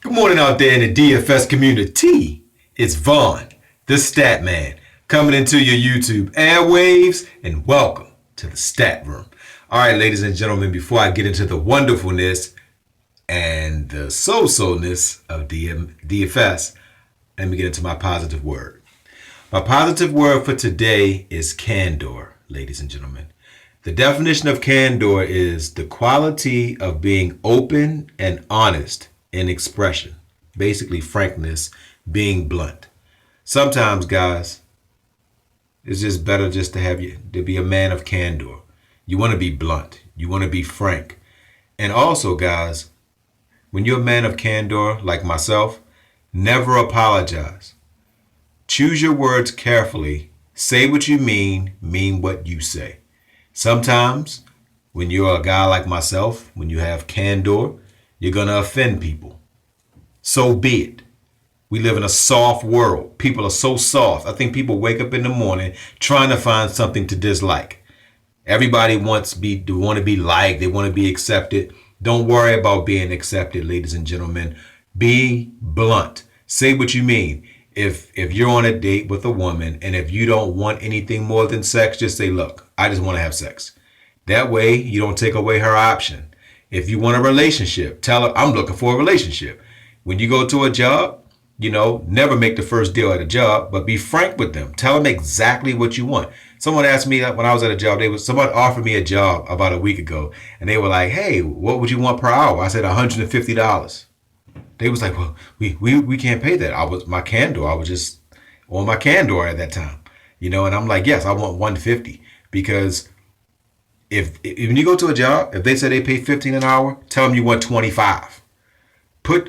Good morning out there in the DFS community. It's Vaughn, the Stat Man, coming into your YouTube airwaves, and welcome to the Stat Room. All right, ladies and gentlemen, before I get into the wonderfulness and the so-so-ness of DFS, let me get into my positive word. My positive word for today is candor, ladies and gentlemen. The definition of candor is the quality of being open and honest in expression. Basically, frankness, being blunt. Sometimes, guys, it's just better just to be a man of candor. You want to be blunt. You want to be frank. And also, guys, when you're a man of candor, like myself, never apologize. Choose your words carefully. Say what you mean what you say. Sometimes, when you're a guy like myself, when you have candor, you're going to offend people. So be it. We live in a soft world. People are so soft. I think people wake up in the morning trying to find something to dislike. Everybody want to be liked. They want to be accepted. Don't worry about being accepted, ladies and gentlemen. Be blunt. Say what you mean. If you're on a date with a woman and if you don't want anything more than sex, just say, look, I just want to have sex. That way you don't take away her option. If you want a relationship, tell her I'm looking for a relationship. When you go to a job, never make the first deal at a job, but be frank with them. Tell them exactly what you want. Someone asked me when I was at a job, someone offered me a job about a week ago, and they were like, hey, what would you want per hour? I said $150. They was like, well, we can't pay that. I was my candor. I was just on my candor at that time, and I'm like, yes, I want 150 because if when you go to a job, if they say they pay 15 an hour, tell them you want 25.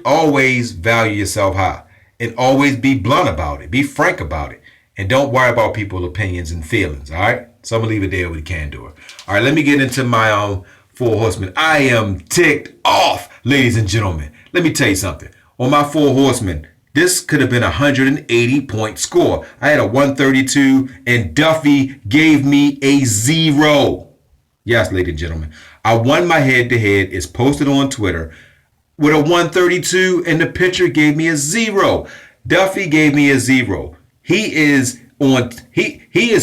Always value yourself high and always be blunt about it. Be frank about it. And don't worry about people's opinions and feelings. All right. So I'm going to leave it there with candor. All right. Let me get into my 4 horsemen. I am ticked off, ladies and gentlemen. Let me tell you something. On my 4 horsemen, this could have been a 180-point score. I had a 132 and Duffy gave me a 0. Yes, ladies and gentlemen. I won my head-to-head. It's posted on Twitter with a 132 and the pitcher gave me a 0. Duffy gave me a 0. He is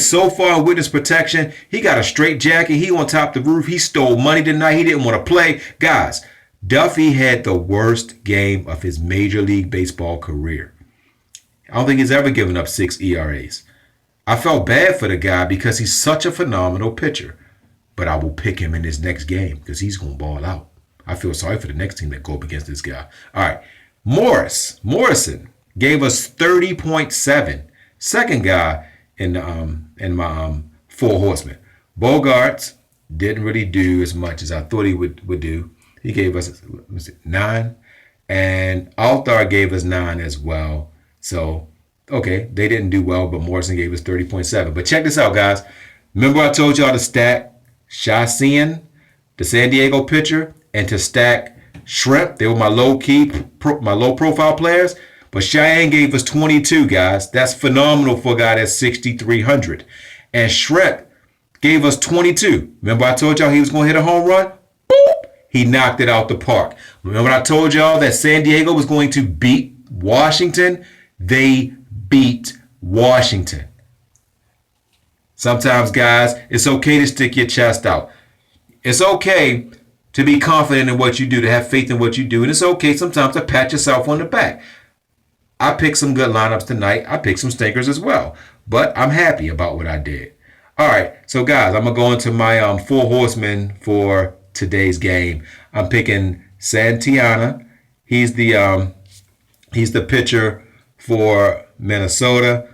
so far in witness protection. He got a straight jacket. He on top of the roof. He stole money tonight. He didn't want to play. Guys, Duffy had the worst game of his Major League Baseball career. I don't think he's ever given up 6 ERAs. I felt bad for the guy because he's such a phenomenal pitcher. But I will pick him in his next game because he's going to ball out. I feel sorry for the next team that go up against this guy. All right. Morrison gave us 30.7. Second guy in my 4 horsemen. Bogarts didn't really do as much as I thought he would do. He gave us 9. And Althar gave us 9 as well. So, okay, they didn't do well, but Morrison gave us 30.7. But check this out, guys. Remember I told y'all to stack Shazian, the San Diego pitcher, and to stack Shrimp. They were my low profile players. But Cheyenne gave us 22, guys. That's phenomenal for a guy that's 6,300. And Shrimp gave us 22. Remember I told y'all he was going to hit a home run? Boop! He knocked it out the park. Remember I told y'all that San Diego was going to beat Washington? They beat Washington. Sometimes, guys, it's okay to stick your chest out. It's okay to be confident in what you do, to have faith in what you do. And it's okay sometimes to pat yourself on the back. I picked some good lineups tonight. I picked some stinkers as well. But I'm happy about what I did. All right. So, guys, I'm going to go into my 4 horsemen for today's game. I'm picking Santana. He's the pitcher for Minnesota.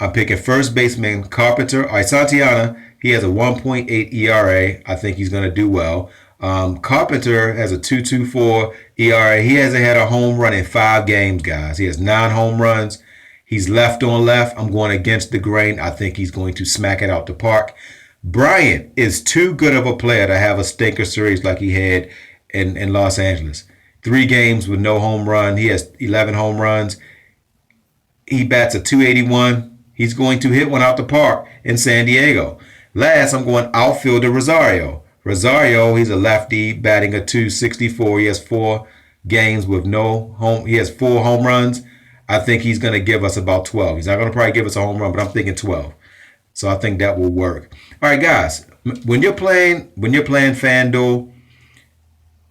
I'm picking first baseman Carpenter. All right, Santana, he has a 1.8 ERA. I think he's going to do well. Carpenter has a 2.24 ERA. He hasn't had a home run in 5 games, guys. He has 9 home runs. He's left on left. I'm going against the grain. I think he's going to smack it out the park. Bryant is too good of a player to have a stinker series like he had in Los Angeles. 3 games with no home run. He has 11 home runs. He bats a 281. He's going to hit one out the park in San Diego. Last, I'm going outfielder Rosario. Rosario, he's a lefty batting a 264. He has 4 games with no home. He has 4 home runs. I think he's going to give us about 12. He's not going to probably give us a home run, but I'm thinking 12. So I think that will work. All right, guys. When you're playing FanDuel,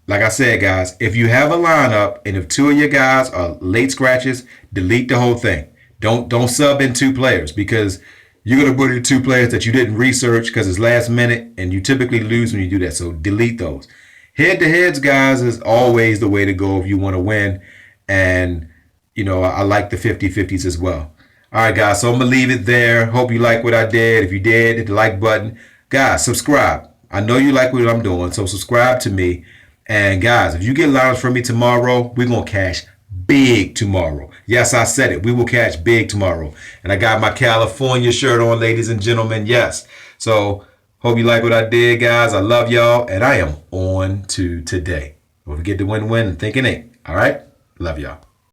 like I said, guys, if you have a lineup and if 2 of your guys are late scratches, delete the whole thing. Don't sub in 2 players, because you're going to put in 2 players that you didn't research because it's last minute, and you typically lose when you do that. So delete those. Head-to-heads, guys, is always the way to go if you want to win. And, you know, I like the 50-50s as well. All right, guys, so I'm going to leave it there. Hope you like what I did. If you did, hit the like button. Guys, subscribe. I know you like what I'm doing, so subscribe to me. And, guys, if you get lineups from me tomorrow, we're going to cash big tomorrow. Yes, I said it. We will catch big tomorrow. And I got my California shirt on, ladies and gentlemen. Yes. So hope you like what I did, guys. I love y'all. And I am on to today. Don't forget to win-win and thinking it. All right? Love y'all.